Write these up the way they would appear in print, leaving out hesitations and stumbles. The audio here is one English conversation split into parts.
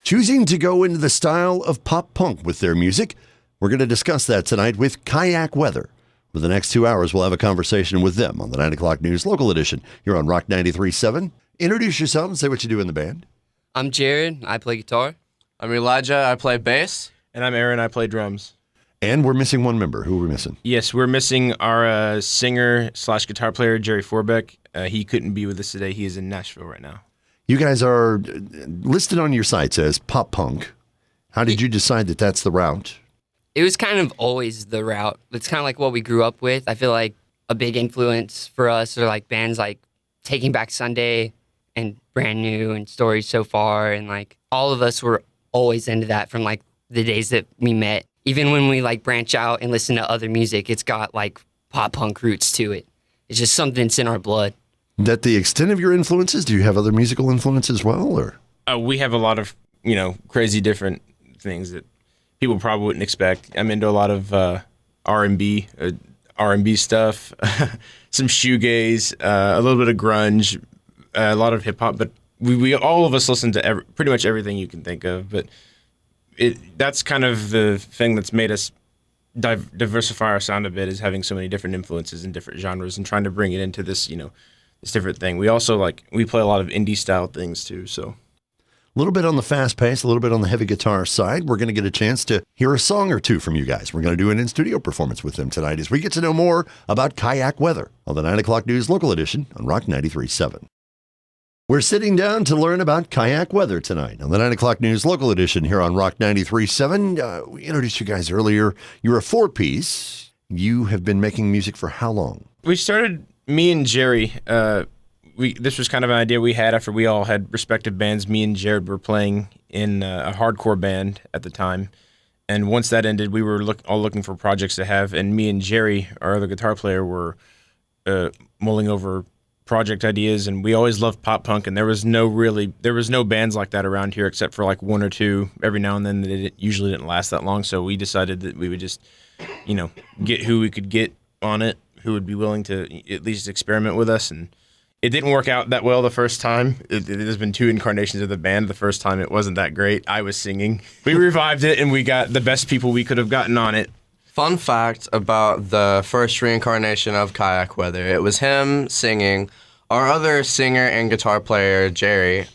choosing to go into the style of pop punk with their music. We're going to discuss that tonight with Kayak Weather. For the next 2 hours, we'll have a conversation with them on the 9 o'clock news local edition here on Rock 93.7. Introduce yourself and say what you do in the band. I'm Jared. I play guitar. I'm Elijah. I play bass. And I'm Aaron. I play drums. And we're missing one member. Who are we missing? Yes, we're missing our singer/guitar player, Jerry Forbeck. He couldn't be with us today. He is in Nashville right now. You guys are listed on your sites as pop punk. How did you decide that that's the route? It was kind of always the route. It's kind of like what we grew up with. I feel like a big influence for us are like bands like Taking Back Sunday and Brand New and Stories So Far. And like all of us were always into that from like the days that we met. Even when we like branch out and listen to other music, it's got like pop punk roots to it. It's just something that's in our blood. That the extent of your influences? Do you have other musical influences as well? Or we have a lot of, crazy different things that people probably wouldn't expect. I'm into a lot of R&B stuff, some shoegaze, a little bit of grunge, a lot of hip hop. But we all of us listen to pretty much everything you can think of. But that's kind of the thing that's made us diversify our sound a bit, is having so many different influences in different genres and trying to bring it into this, this different thing. We also we play a lot of indie style things too. So. A little bit on the fast pace, a little bit on the heavy guitar side. We're going to get a chance to hear a song or two from you guys. We're going to do an in-studio performance with them tonight as we get to know more about Kayak Weather on the 9 o'clock news local edition on Rock 93.7. We're sitting down to learn about Kayak Weather tonight on the 9 o'clock news local edition here on Rock 93.7. We introduced you guys earlier. You're a four-piece. You have been making music for how long? We started, me and Jerry, this was kind of an idea we had after we all had respective bands. Me and Jared were playing in a hardcore band at the time. And once that ended, we were all looking for projects to have. And me and Jerry, our other guitar player, were mulling over project ideas. And we always loved pop punk. And there was no bands like that around here except for like one or two every now and then. That usually didn't last that long. So we decided that we would just, get who we could get on it, who would be willing to at least experiment with us. And it didn't work out that well the first time. There's been two incarnations of the band. The first time it wasn't that great. I was singing. We revived it, and we got the best people we could have gotten on it. Fun fact about the first reincarnation of Kayak Weather. It was him singing. Our other singer and guitar player, Jerry,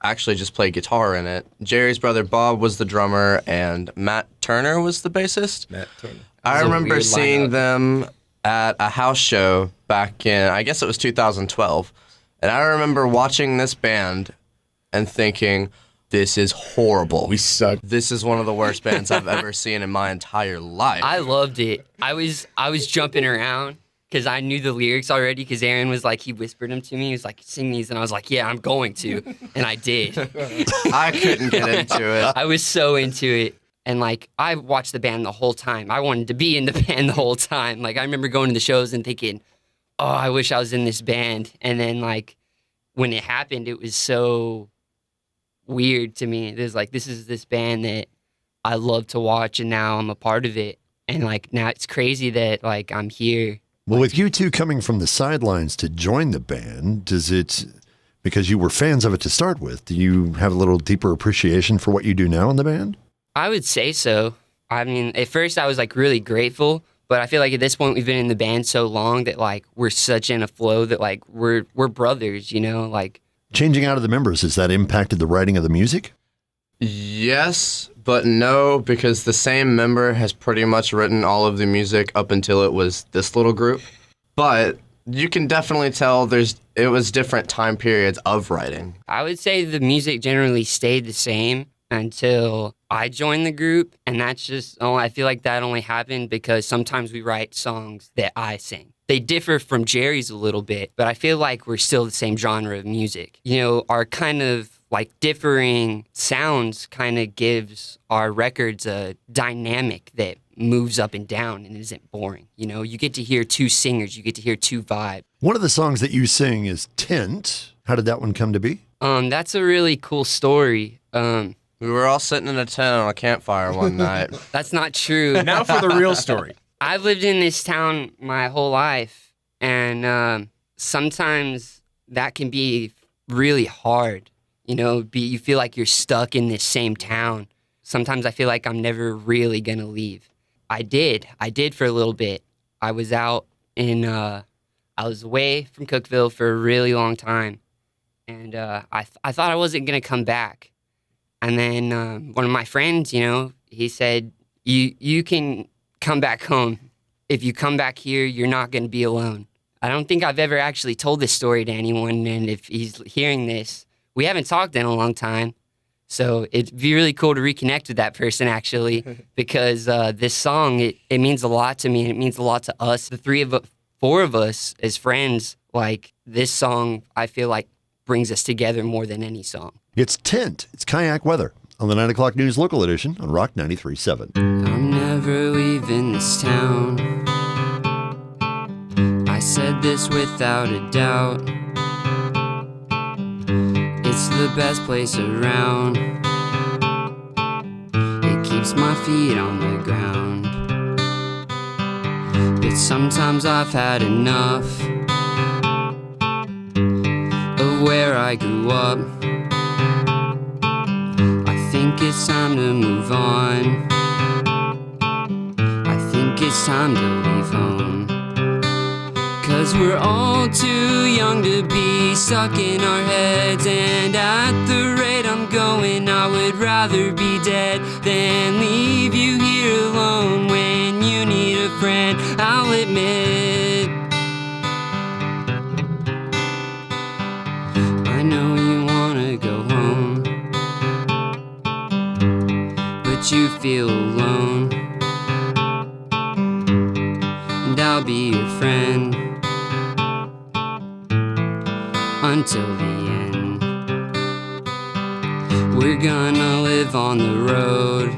actually just played guitar in it. Jerry's brother, Bob, was the drummer, and Matt Turner was the bassist. Matt Turner. I remember seeing them at a house show back in, I guess it was 2012. And I remember watching this band and thinking, this is horrible. We suck. This is one of the worst bands I've ever seen in my entire life. I loved it. I was jumping around because I knew the lyrics already, because Aaron was like, he whispered them to me. He was like, sing these. And I was like, yeah, I'm going to. And I did. I couldn't get into it. I was so into it. And, like, I watched the band the whole time. I wanted to be in the band the whole time. Like, I remember going to the shows and thinking, oh, I wish I was in this band. And then, like, when it happened, it was so weird to me. It was like, this is this band that I love to watch, and now I'm a part of it. And, like, now it's crazy that, like, I'm here. Well, with you two coming from the sidelines to join the band, because you were fans of it to start with, do you have a little deeper appreciation for what you do now in the band? I would say so. I mean, at first I was like really grateful, but I feel like at this point we've been in the band so long that like we're such in a flow that like we're brothers, like. Changing out of the members, has that impacted the writing of the music? Yes, but no, because the same member has pretty much written all of the music up until it was this little group. But you can definitely tell it was different time periods of writing. I would say the music generally stayed the same until I joined the group, and that's just, I feel like that only happened because sometimes we write songs that I sing. They differ from Jerry's a little bit, but I feel like we're still the same genre of music. Our kind of like differing sounds kind of gives our records a dynamic that moves up and down and isn't boring. You get to hear two singers, you get to hear two vibes. One of the songs that you sing is Tent. How did that one come to be? That's a really cool story. We were all sitting in a tent on a campfire one night. That's not true. Now for the real story. I've lived in this town my whole life, and sometimes that can be really hard You know, you feel like you're stuck in this same town. Sometimes I feel like I'm never really going to leave. I did for a little bit. I was out I was away from Cookeville for a really long time. And I thought I wasn't going to come back. And then one of my friends, you know, he said, you can come back home. If you come back here, you're not going to be alone. I don't think I've ever actually told this story to anyone. And if he's hearing this, we haven't talked in a long time. So it'd be really cool to reconnect with that person, actually, because this song, it means a lot to me. And it means a lot to us. The four of us as friends, like this song, I feel like brings us together more than any song. It's Tint. It's Kayak Weather on the 9 o'clock news local edition on Rock 93.7. I'm never leaving this town. I said this without a doubt. It's the best place around. It keeps my feet on the ground. But sometimes I've had enough of where I grew up. I think it's time to move on. I think it's time to leave home. 'Cause we're all too young to be stuck in our heads. And at the rate I'm going, I would rather be dead than leave you here alone when you need a friend, I'll admit. I know you wanna go home, but you feel alone. And I'll be your friend until the end. We're gonna live on the road,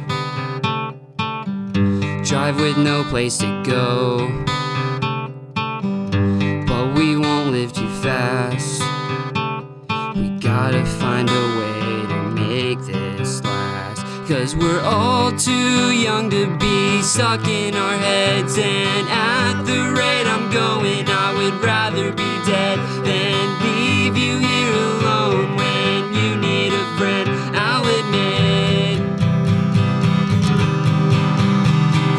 drive with no place to go, but we won't live too fast. We gotta find a way to make this last. 'Cause we're all too young to be stuck in our heads. And at the rate I'm going, I would rather be dead than leave you here alone when you need a friend, I'll admit.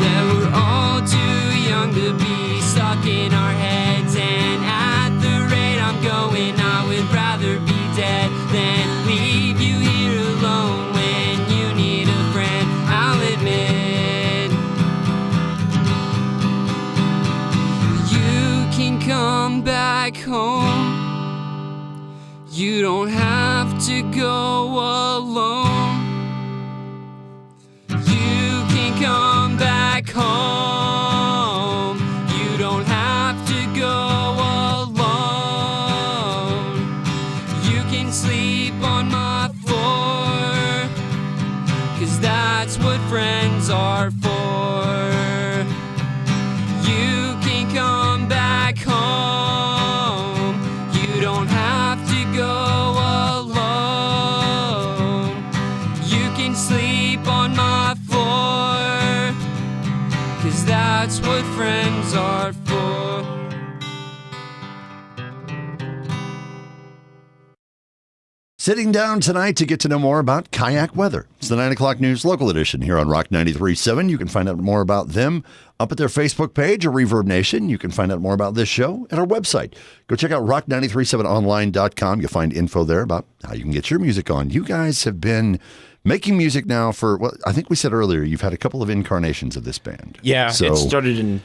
That we're all too young to be stuck in our heads. And at the rate I'm going, I would rather be dead than leave you here alone when you need a friend, I'll admit. You can come back home. You don't have to go alone. You can come back home. You don't have to go alone. You can sleep on my floor, 'cause that's what friends are for. You can come back home. You don't have to go alone. You can sleep on my floor, 'cause that's what friends are for. Sitting down tonight to get to know more about Kayak Weather. It's the 9 o'clock news local edition here on Rock 93.7. You can find out more about them up at their Facebook page or Reverb Nation. You can find out more about this show at our website. Go check out rock937online.com. You'll find info there about how you can get your music on. You guys have been making music now for, well, I think we said earlier, you've had a couple of incarnations of this band. Yeah, So it started in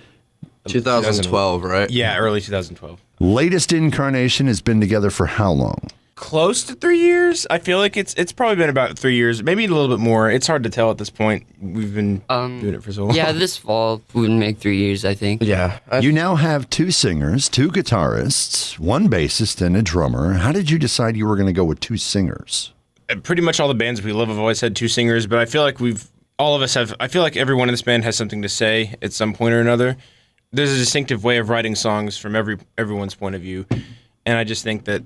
2012, right? Yeah, early 2012. latest incarnation has been together for how long? Close to 3 years. I feel like it's probably been about 3 years, maybe a little bit more. It's hard to tell at this point. We've been doing it for so long. Yeah, this fall would make 3 years, I think. Yeah. You now have two singers, two guitarists, one bassist, and a drummer. How did you decide you were going to go with two singers? Pretty much all the bands we love have always had two singers, but I feel like I feel like everyone in this band has something to say at some point or another. There's a distinctive way of writing songs from everyone's point of view, and I just think that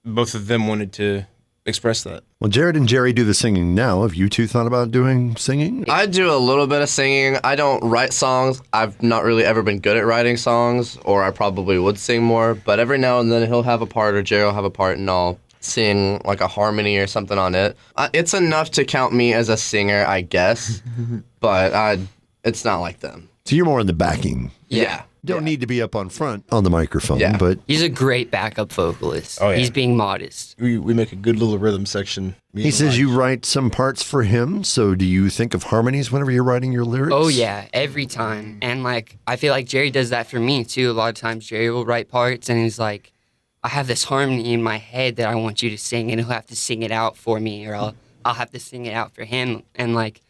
both of them wanted to express that. Well, Jared and Jerry do the singing now. Have you two thought about doing singing? I do a little bit of singing. I don't write songs. I've not really ever been good at writing songs, or I probably would sing more. But every now and then he'll have a part, or Jerry will have a part, and I'll sing like a harmony or something on it. It's enough to count me as a singer, I guess, but it's not like them. So you're more in the backing. Yeah. Don't need to be up on front on the microphone, Yeah. but He's a great backup vocalist. Oh, yeah. He's being modest. We make a good little rhythm section. he says you write some parts for him. So do you think of harmonies whenever you're writing your lyrics? Oh yeah, every time. And like I feel like Jerry does that for me too. A lot of times Jerry will write parts and he's like, I have this harmony in my head that I want you to sing, and he'll have to sing it out for me, or I'll have to sing it out for him. And like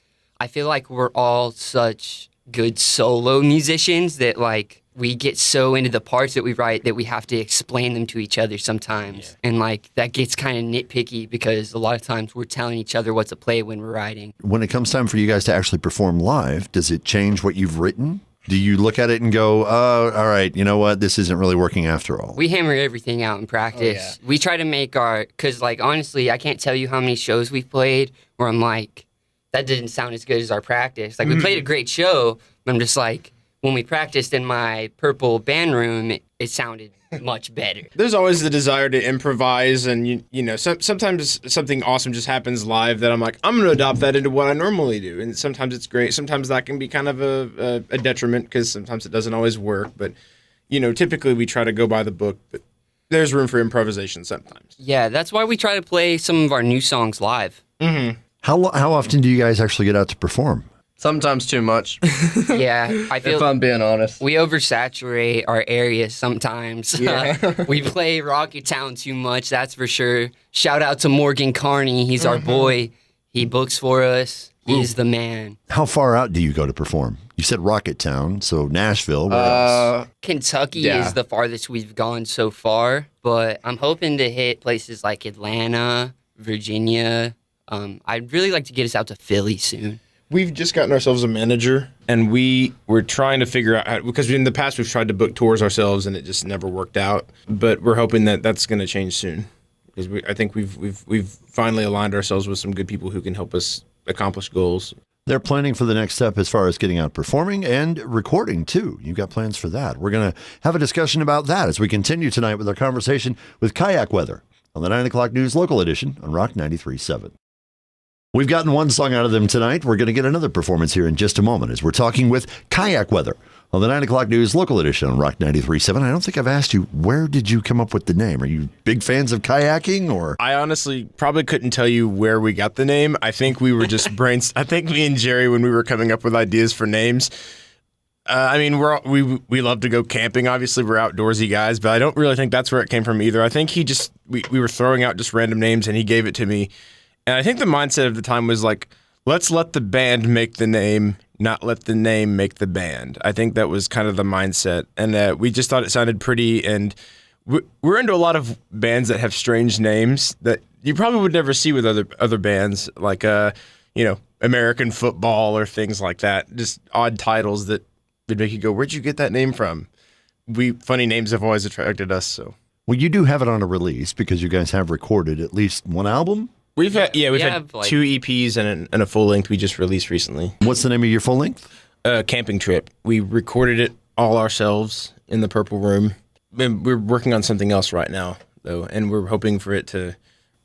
I feel like we're all such good solo musicians that like we get so into the parts that we write that we have to explain them to each other sometimes. Yeah. And like that gets kind of nitpicky because a lot of times we're telling each other what to play when we're writing. When it comes time for you guys to actually perform live, does it change what you've written? Do you look at it and go, oh, all right, you know what? This isn't really working after all. We hammer everything out in practice. Oh, yeah. We try to make because like honestly, I can't tell you how many shows we've played where I'm like, that didn't sound as good as our practice. Like we played a great show, but I'm just like, when we practiced in my purple band room, it sounded much better. There's always the desire to improvise, and you know, sometimes something awesome just happens live that I'm like, I'm going to adopt that into what I normally do. And sometimes it's great. Sometimes that can be kind of a detriment because sometimes it doesn't always work. But you know, typically we try to go by the book, but there's room for improvisation sometimes. Yeah, that's why we try to play some of our new songs live. Mm-hmm. How often do you guys actually get out to perform? Sometimes too much, Yeah, I feel if I'm being honest. we oversaturate our area sometimes. Yeah. We play Rocky Town too much, that's for sure. Shout out to Morgan Carney. He's our boy. He books for us. He's the man. How far out do you go to perform? You said Rocket Town, so Nashville. Where else? Kentucky Yeah. is the farthest we've gone so far, but I'm hoping to hit places like Atlanta, Virginia. I'd really like to get us out to Philly soon. We've just gotten ourselves a manager, and we're trying to figure out because in the past we've tried to book tours ourselves, and it just never worked out. But we're hoping that that's going to change soon, because I think we've finally aligned ourselves with some good people who can help us accomplish goals. They're planning for the next step as far as getting out performing and recording, too. You've got plans for that. We're going to have a discussion about that as we continue tonight with our conversation with Kayak Weather on the 9 o'clock news local edition on Rock 93.7. We've gotten one song out of them tonight. We're going to get another performance here in just a moment as we're talking with Kayak Weather on the 9 o'clock news local edition on Rock 93.7. I don't think I've asked you, where did you come up with the name? Are you big fans of kayaking or? I honestly probably couldn't tell you where we got the name. I think we were just I think me and Jerry, when we were coming up with ideas for names, I mean, we love to go camping. Obviously, we're outdoorsy guys, but I don't really think that's where it came from either. I think we were throwing out just random names, and he gave it to me. And I think the mindset of the time was like, let's let the band make the name, not let the name make the band. I think that was kind of the mindset. And we just thought it sounded pretty. And we're into a lot of bands that have strange names that you probably would never see with other bands, like, American football or things like that. Just odd titles that would make you go, where'd you get that name from? Funny names have always attracted us. So. Well, you do have it on a release because you guys have recorded at least one album. We've had have, like, 2 EPs and a full length we just released recently. What's the name of your full length? Camping Trip. We recorded it all ourselves in the Purple Room. And we're working on something else right now, though, and we're hoping for it to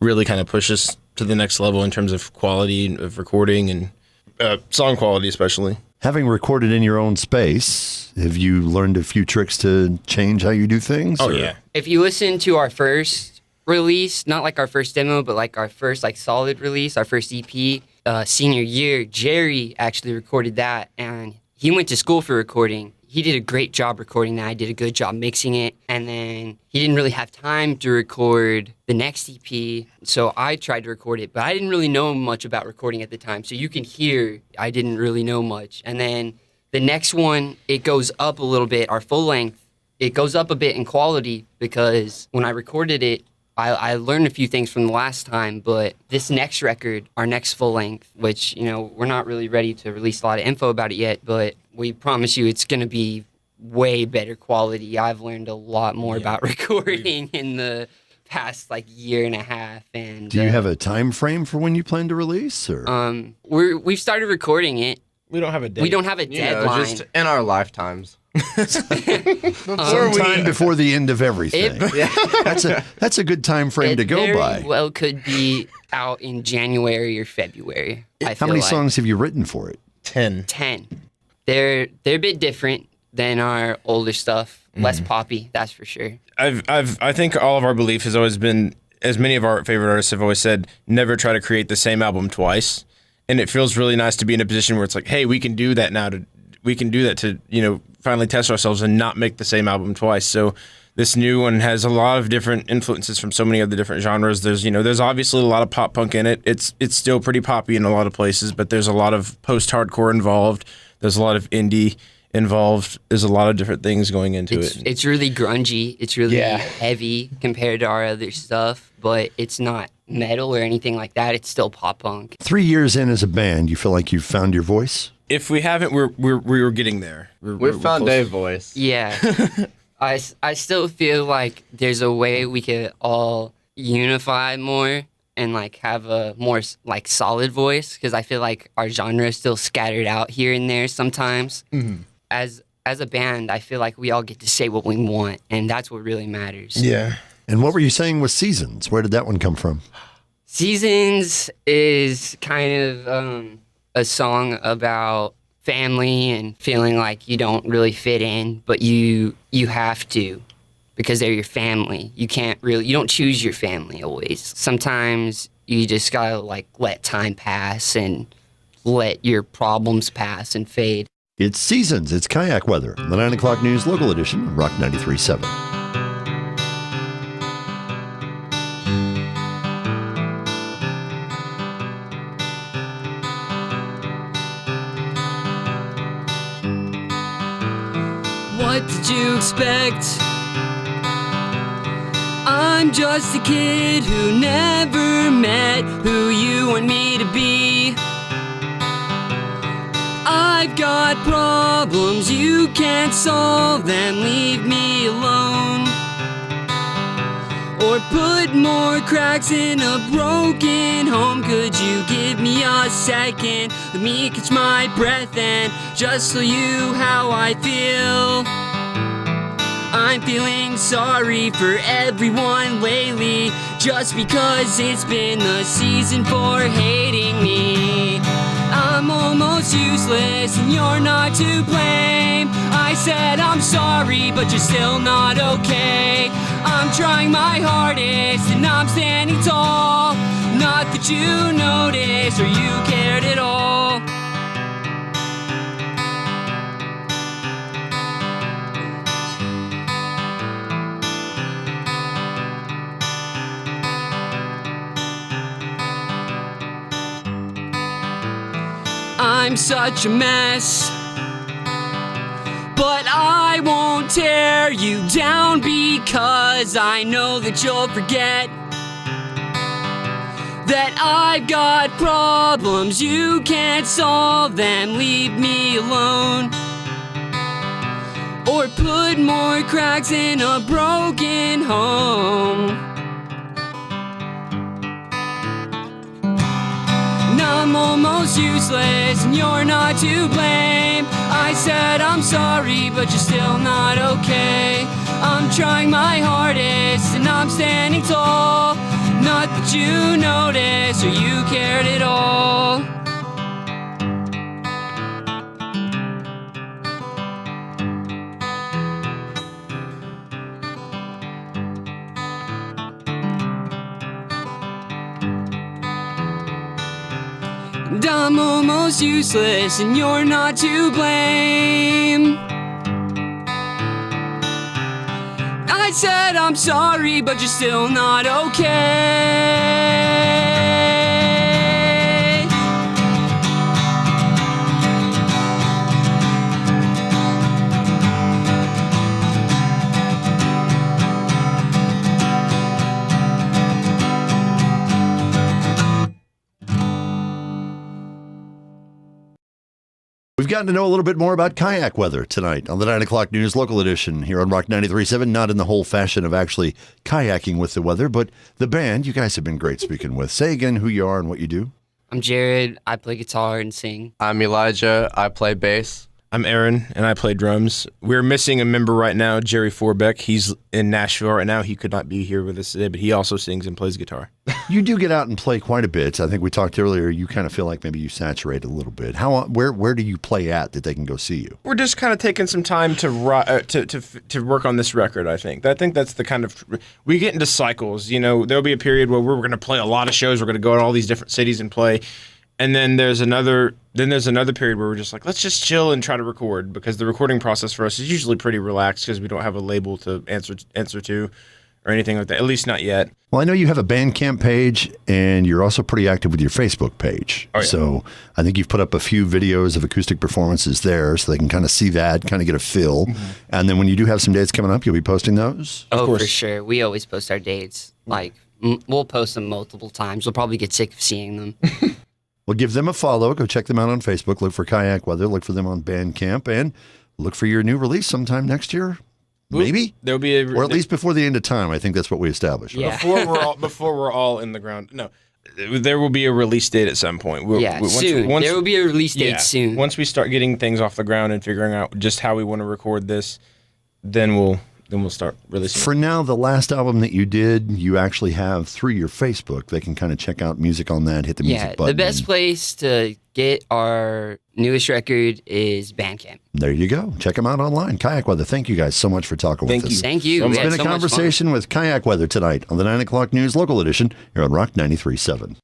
really kind of push us to the next level in terms of quality of recording and song quality, especially. Having recorded in your own space, have you learned a few tricks to change how you do things? Oh, or? yeah. If you listen to our first release, not like our first demo, but like our first like solid release, our first EP, senior year, Jerry actually recorded that, and he went to school for recording. He did a great job recording that. I did a good job mixing it, and then he didn't really have time to record the next EP, so I tried to record it, but I didn't really know much about recording at the time, so you can hear I didn't really know much. And then the next one, it goes up a little bit, our full length, it goes up a bit in quality because when I recorded it, I learned a few things from the last time, but this next record, our next full length, which, we're not really ready to release a lot of info about it yet, but we promise you it's going to be way better quality. I've learned a lot more about recording in the past year and a half. And do you have a time frame for when you plan to release? Or we've started recording it. We don't have a date. We don't have a deadline. Just in our lifetimes. Sometime before the end of everything. That's a good time frame to go by. It well could be out in January or February. How many songs have you written for it? 10. 10. They're a bit different than our older stuff. Less poppy, that's for sure. I think all of our belief has always been, as many of our favorite artists have always said, never try to create the same album twice. And it feels really nice to be in a position where it's like, hey, we can do that now. We can do that to, finally test ourselves and not make the same album twice. So this new one has a lot of different influences from so many of the different genres. There's obviously a lot of pop punk in it. It's still pretty poppy in a lot of places, but there's a lot of post-hardcore involved. There's a lot of indie involved. There's a lot of different things going into it. It's really grungy. It's really heavy compared to our other stuff, but it's not metal or anything like that. It's still pop punk. 3 years in as a band, you feel like you've found your voice? If we haven't, we're getting there. We've found a voice. Yeah. I still feel like there's a way we could all unify more and like have a more like solid voice, because I feel like our genre is still scattered out here and there sometimes. Mm-hmm. As a band, I feel like we all get to say what we want, and that's what really matters. Yeah. And what were you saying with Seasons? Where did that one come from? Seasons is kind of a song about family and feeling like you don't really fit in, but you have to, because they're your family. You don't choose your family always. Sometimes you just gotta like let time pass and let your problems pass and fade. It's Seasons. It's Kayak Weather. The 9 o'clock news local edition of Rock 93.7. What did you expect? I'm just a kid who never met who you want me to be. I've got problems, you can't solve them, leave me alone. Or put more cracks in a broken home. Could you give me a second? Let me catch my breath and just tell you how I feel. I'm feeling sorry for everyone lately, just because it's been the season for hating me. I'm almost useless and you're not to blame. I said I'm sorry, but you're still not okay. I'm trying my hardest and I'm standing tall. Not that you noticed or you cared at all. I'm such a mess, but I won't tear you down, because I know that you'll forget that I've got problems, you can't solve them, leave me alone. Or put more cracks in a broken home. I'm almost useless and you're not to blame. I said I'm sorry, but you're still not okay. I'm trying my hardest and I'm standing tall. Not that you noticed or you cared at all. And I'm almost useless and you're not to blame. I said I'm sorry, but you're still not okay. We've gotten to know a little bit more about kayak weather tonight on the 9 o'clock news local edition here on Rock 93.7. Not in the whole fashion of actually kayaking with the weather, but the band, you guys have been great speaking with. Say again who you are and what you do. I'm Jared. I play guitar and sing. I'm Elijah. I play bass. I'm Aaron, and I play drums. We're missing a member right now, Jerry Forbeck. He's in Nashville right now. He could not be here with us today, but he also sings and plays guitar. You do get out and play quite a bit. I think we talked earlier. You kind of feel like maybe you saturate a little bit. Where do you play at that they can go see you? We're just kind of taking some time to work on this record. I think that's the kind of we get into cycles. There'll be a period where we're going to play a lot of shows. We're going to go to all these different cities and play. And then there's another period where we're just like, let's just chill and try to record, because the recording process for us is usually pretty relaxed because we don't have a label to answer to or anything like that, at least not yet. Well, I know you have a Bandcamp page, and you're also pretty active with your Facebook page. Oh, yeah. So I think you've put up a few videos of acoustic performances there so they can kind of see that, kind of get a feel. Mm-hmm. And then when you do have some dates coming up, you'll be posting those? Oh, for sure. We always post our dates. Like, we'll post them multiple times. We'll probably get sick of seeing them. Well, give them a follow. Go check them out on Facebook. Look for Kayak Weather. Look for them on Bandcamp. And look for your new release sometime next year. Maybe? There'll be or at least before the end of time. I think that's what we established. Yeah. Before we're all in the ground. No. There will be a release date at some point. Soon. There will be a release date soon. Once we start getting things off the ground and figuring out just how we want to record this, then we'll start releasing. For now, the last album that you did, you actually have through your Facebook. They can kind of check out music on that, hit the music button. The best place to get our newest record is Bandcamp. There you go. Check them out online. Kayak Weather, thank you guys so much for talking with us. Thank you. It's been a conversation with Kayak Weather tonight on the 9 o'clock news local edition here on Rock 93.7.